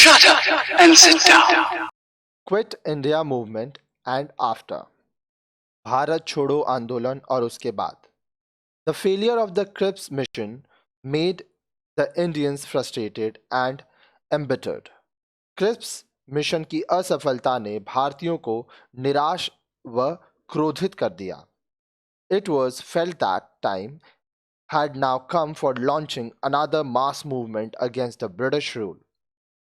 Shut up and sit down. Quit India movement and after, भारत छोड़ो आंदोलन और उसके बाद। The failure of the Cripps mission made the Indians frustrated and embittered. Cripps mission की असफलता ने भारतीयों को निराश व क्रोधित कर दिया। It was felt that time had now come for launching another mass movement against the British rule.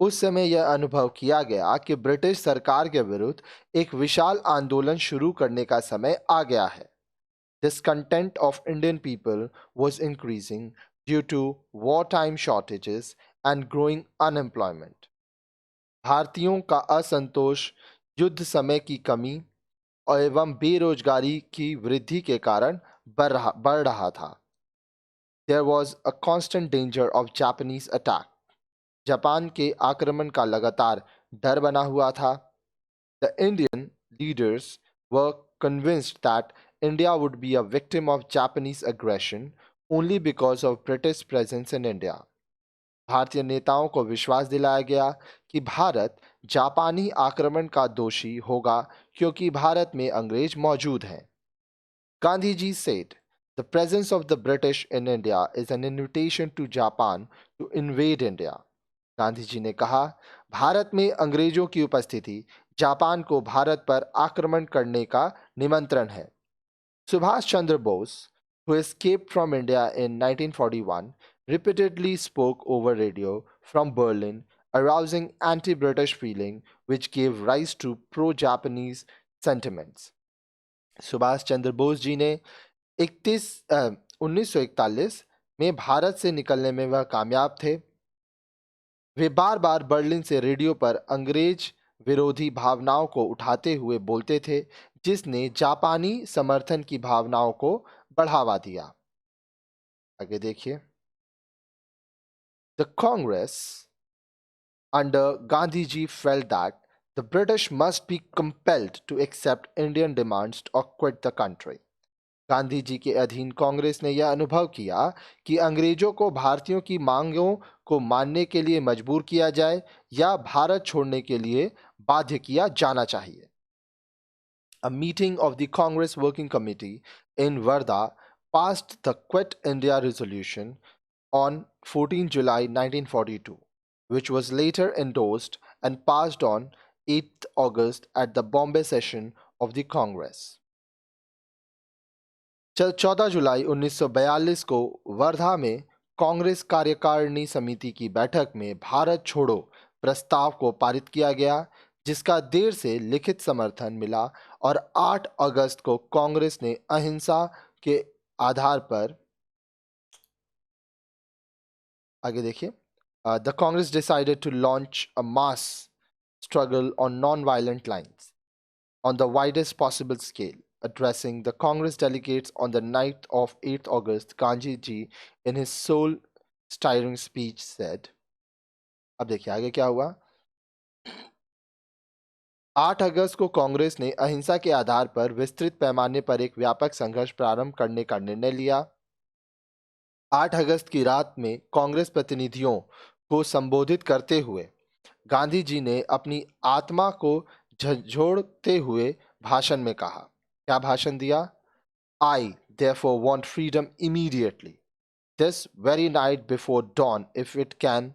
उस समय यह अनुभव किया गया कि ब्रिटिश सरकार के विरुद्ध एक विशाल आंदोलन शुरू करने का समय आ गया है। Discontent of Indian people was increasing due to wartime shortages and growing unemployment. भारतीयों का असंतोष युद्ध समय की कमी एवं बेरोजगारी की वृद्धि के कारण बढ़ रहा था। There was a constant danger of Japanese attack. Japan के आक्रमण का लगातार डर बना हुआ था। The Indian leaders were convinced that India would be a victim of Japanese aggression only because of British presence in India. भारतीय नेताओं को विश्वास दिलाया गया कि भारत जापानी आक्रमण का दोषी होगा क्योंकि भारत में अंग्रेज मौजूद हैं। Gandhi ji said, "The presence of the British in India is an invitation to Japan to invade India." Gandhi ji ने कहा, भारत में अंग्रेजों की उपस्थिति जापान को भारत पर आक्रमण करने का निमंत्रण है। Subhash Chandra Bose, who escaped from India in 1941, repeatedly spoke over radio from Berlin, arousing anti-British feeling which gave rise to pro-Japanese sentiments. Subhash Chandra Bose ji ने 1941 में भारत से निकलने में वह कामयाब थे। वे बार बार बर्लिन से रेडियो पर अंग्रेज विरोधी भावनाओं को उठाते हुए बोलते थे, जिसने जापानी समर्थन की भावनाओं को बढ़ावा दिया। आगे देखिए। The Congress under Gandhi ji felt that the British must be compelled to accept Indian demands और quit the country. Gandhi ji के अधीन कांग्रेस ने यह अनुभव किया कि अंग्रेजों को भारतीयों की मांगों को मानने के लिए मजबूर किया जाए या भारत छोड़ने के लिए बाध्य किया जाना चाहिए। A meeting of the Congress Working Committee in Varda passed the Quit India resolution on 14 July 1942, which was later endorsed and passed on 8 August at the Bombay session of the Congress. 14 जुलाई 1942 को वर्धा में कांग्रेस कार्यकारिणी समिति की बैठक में भारत छोड़ो प्रस्ताव को पारित किया गया, जिसका देर से लिखित समर्थन मिला और 8 अगस्त को कांग्रेस ने अहिंसा के आधार पर आगे देखिए। The Congress decided to launch a mass struggle on non violent lines on the widest possible scale. Addressing the Congress delegates on the night of 8th August, Gandhi ji, in his soul-stirring speech, said, अब देखिए आगे क्या हुआ। 8 अगस्त को कांग्रेस ने अहिंसा के आधार पर विस्तृत पैमाने पर एक व्यापक संघर्ष प्रारंभ करने का निर्णय लिया। 8 अगस्त की रात में कांग्रेस प्रतिनिधियों को संबोधित करते हुए गांधी जी ने अपनी आत्मा को झंझोड़ते हुए भाषण में कहा। क्या भाषण दिया? I therefore want freedom immediately, this very night before dawn, if it can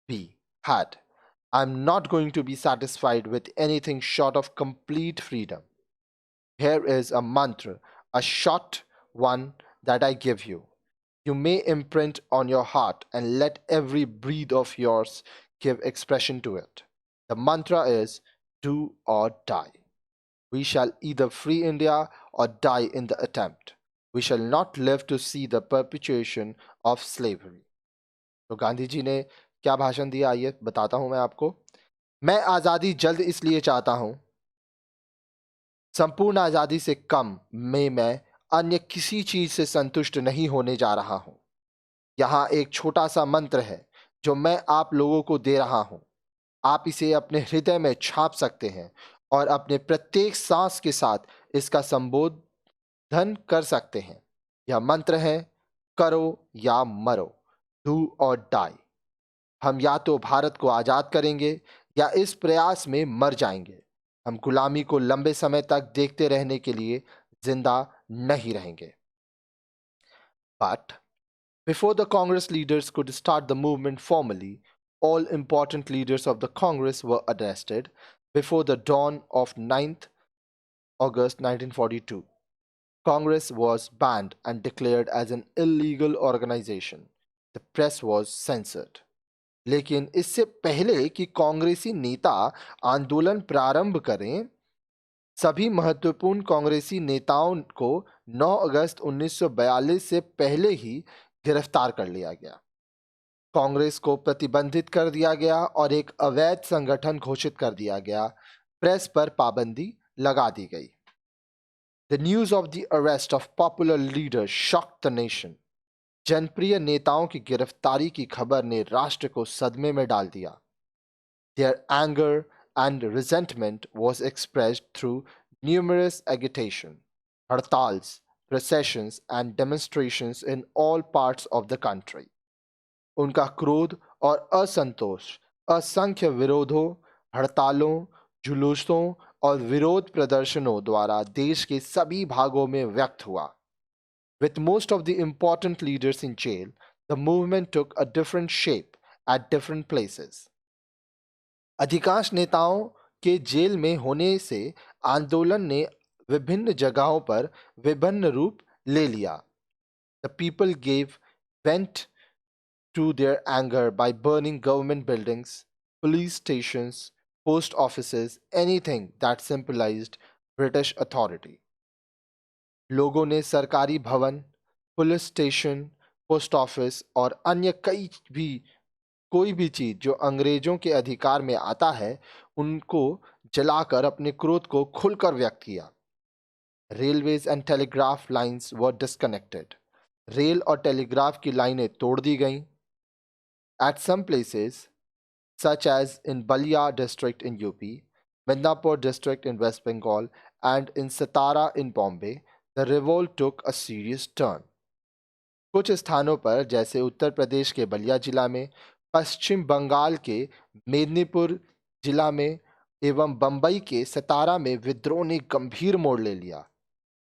be had. I'm not going to be satisfied with anything short of complete freedom. Here is a mantra, a short one that I give you. You may imprint on your heart and let every breath of yours give expression to it. The mantra is, do or die. We shall either free India or die in the attempt. We shall not live to see the perpetuation of slavery. तो गांधी जी ने क्या भाषण दिया, आइए बताता हूं मैं आपको। मैं आजादी जल्द इसलिए चाहता हूं, संपूर्ण आजादी से कम में मैं अन्य किसी चीज से संतुष्ट नहीं होने जा रहा हूं। यहाँ एक छोटा सा मंत्र है जो मैं आप लोगों को दे रहा हूं। आप इसे अपने हृदय में छाप सकते हैं और अपने प्रत्येक सांस के साथ इसका संबोधन कर सकते हैं। यह मंत्र है, करो या मरो, डू और डाई। हम या तो भारत को आजाद करेंगे या इस प्रयास में मर जाएंगे। हम गुलामी को लंबे समय तक देखते रहने के लिए जिंदा नहीं रहेंगे। But before the Congress leaders could start the movement formally, all important leaders of the Congress were arrested before the dawn of 9th August 1942. Congress was banned and declared as an illegal organization. The press was censored. लेकिन इससे पहले कि कांग्रेसी नेता आंदोलन प्रारंभ करें, सभी महत्वपूर्ण कांग्रेसी नेताओं को 9 अगस्त 1942 से पहले ही गिरफ्तार कर लिया गया। कांग्रेस को प्रतिबंधित कर दिया गया और एक अवैध संगठन घोषित कर दिया गया। प्रेस पर पाबंदी लगा दी गई। The news of the arrest of popular leaders shocked the nation. जनप्रिय नेताओं की गिरफ्तारी की खबर ने राष्ट्र को सदमे में डाल दिया। Their anger and resentment was expressed through numerous agitation, hartals, processions, and demonstrations in all parts of the country. उनका क्रोध और असंतोष असंख्य विरोधों, हड़तालों, जुलूसों और विरोध प्रदर्शनों द्वारा देश के सभी भागों में व्यक्त हुआ। With most of the important leaders in jail, the movement took a different shape at different places. अधिकांश नेताओं के जेल में होने से आंदोलन ने विभिन्न जगहों पर विभिन्न रूप ले लिया। The people gave vent to their anger by burning government buildings, police stations, post offices, anything that symbolized British authority. लोगों ने सरकारी भवन, पुलिस स्टेशन, पोस्ट ऑफिस और अन्य कोई भी चीज जो अंग्रेजों के अधिकार में आता है, उनको जलाकर अपने क्रोध को खुलकर व्यक्त किया। Railways and telegraph lines were disconnected. Rail और टेलीग्राफ की लाइनें तोड़ दी गईं। At some places, such as in Balia district in UP, Midnapur district in West Bengal, and in Satara in Bombay, the revolt took a serious turn. कुछ स्थानों पर जैसे उत्तर प्रदेश के बलिया जिला में, पश्चिम बंगाल के मेदिनीपुर जिला में एवं बंबई के सतारा में विद्रोह ने गंभीर मोड़ ले लिया।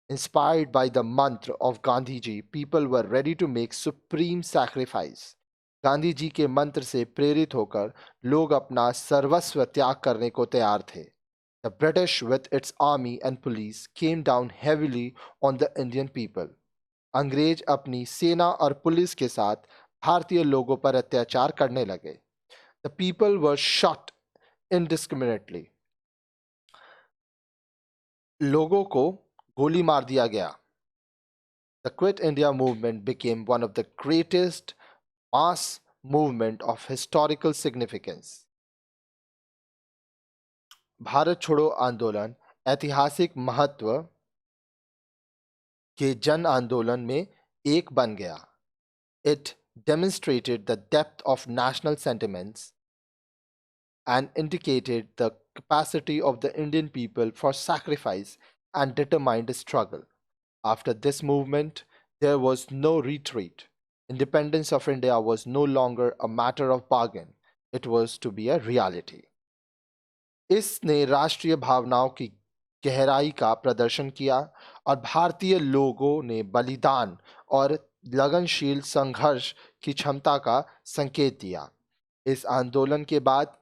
Inspired by the mantra of Gandhi ji, people were ready to make supreme sacrifice. Gandhi ji के मंत्र से प्रेरित होकर लोग अपना सर्वस्व त्याग करने को तैयार थे। The British with its army and police came down heavily on the Indian people. अंग्रेज अपनी सेना और पुलिस के साथ भारतीय लोगों पर अत्याचार करने लगे। The people were shot indiscriminately. लोगों को गोली मार दिया गया। The Quit India movement became one of the greatest mass movement of historical significance. Bharat छोड़ो आंदोलन ऐतिहासिक महत्व के जन आंदोलन में एक बन गया। It demonstrated the depth of national sentiments and indicated the capacity of the Indian people for sacrifice and determined struggle. After this movement, there was no retreat. Independence of India was no longer a matter of bargain. It was to be a reality. इसने राष्ट्रीय भावनाओं की गहराई का प्रदर्शन किया और भारतीय लोगों ने बलिदान और लगनशील संघर्ष की क्षमता का संकेत दिया। इस आंदोलन के बाद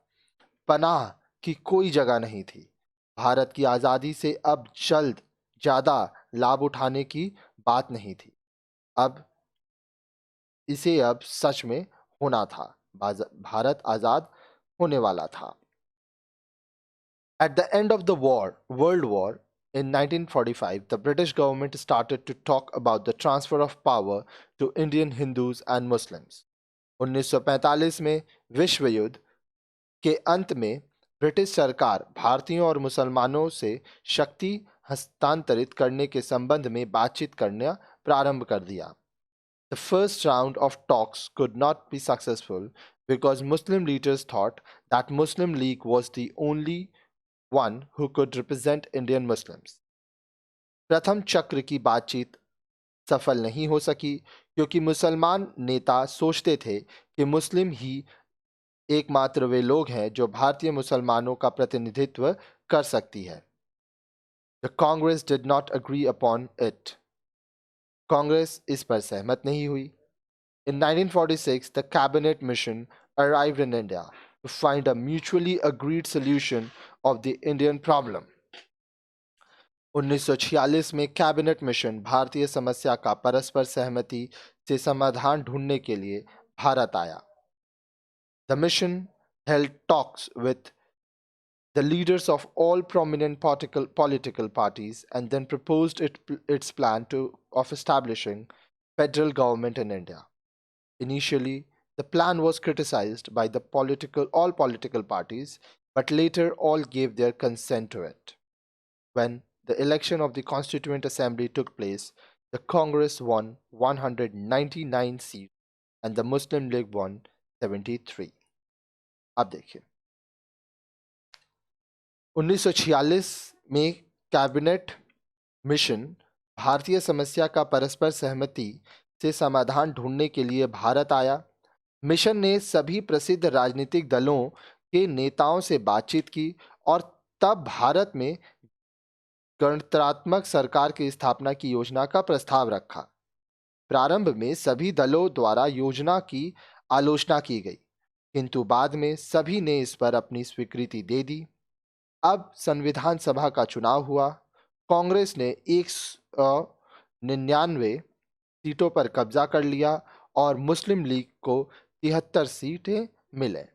पनाह की कोई जगह नहीं थी। भारत की आज़ादी से अब ज़्यादा लाभ उठाने की बात नहीं थी। अब सच में होना था। भारत आज़ाद होने वाला था। At the end of the World War in 1945, the British government started to talk about the transfer of power to Indian Hindus and Muslims. 1945 में विश्व युद्ध के अंत में ब्रिटिश सरकार भारतीयों और मुसलमानों से शक्ति हस्तांतरित करने के संबंध में बातचीत करना प्रारंभ कर दिया। The first round of talks could not be successful because Muslim leaders thought that Muslim League was the only one who could represent Indian Muslims. प्रथम चक्र की बातचीत सफल नहीं हो सकी क्योंकि मुसलमान नेता सोचते थे कि मुस्लिम ही एकमात्र वे लोग हैं जो भारतीय मुसलमानों का प्रतिनिधित्व कर सकती है। The Congress did not agree upon it. Congress इस पर सहमत नहीं हुई। In 1946, the cabinet mission arrived in India to find a mutually agreed solution of the Indian problem. 1946 में कैबिनेट मिशन भारतीय समस्या का परस्पर सहमति से समाधान ढूंढने के लिए भारत आया। The mission held talks with the leaders of all prominent political parties and then proposed its plan of establishing federal government in India. Initially, the plan was criticized by all political parties, but later all gave their consent to it. When the election of the Constituent Assembly took place, the Congress won 199 seats and the Muslim League won 73. अब देखिए 1946 में cabinet mission भारतीय समस्या का परस्पर सहमति से समाधान ढूंढने के लिए भारत आया। मिशन ने सभी प्रसिद्ध राजनीतिक दलों के नेताओं से बातचीत की और तब भारत में गणतंत्रात्मक सरकार की स्थापना की योजना का प्रस्ताव रखा। प्रारंभ में सभी दलों द्वारा योजना की आलोचना की गई, किंतु बाद में सभी ने इस पर अपनी स्वीकृति दे दी। अब संविधान सभा का चुनाव हुआ। कांग्रेस ने 199 सीटों पर कब्जा कर लिया और मुस्लिम लीग को 73 सीटें मिले।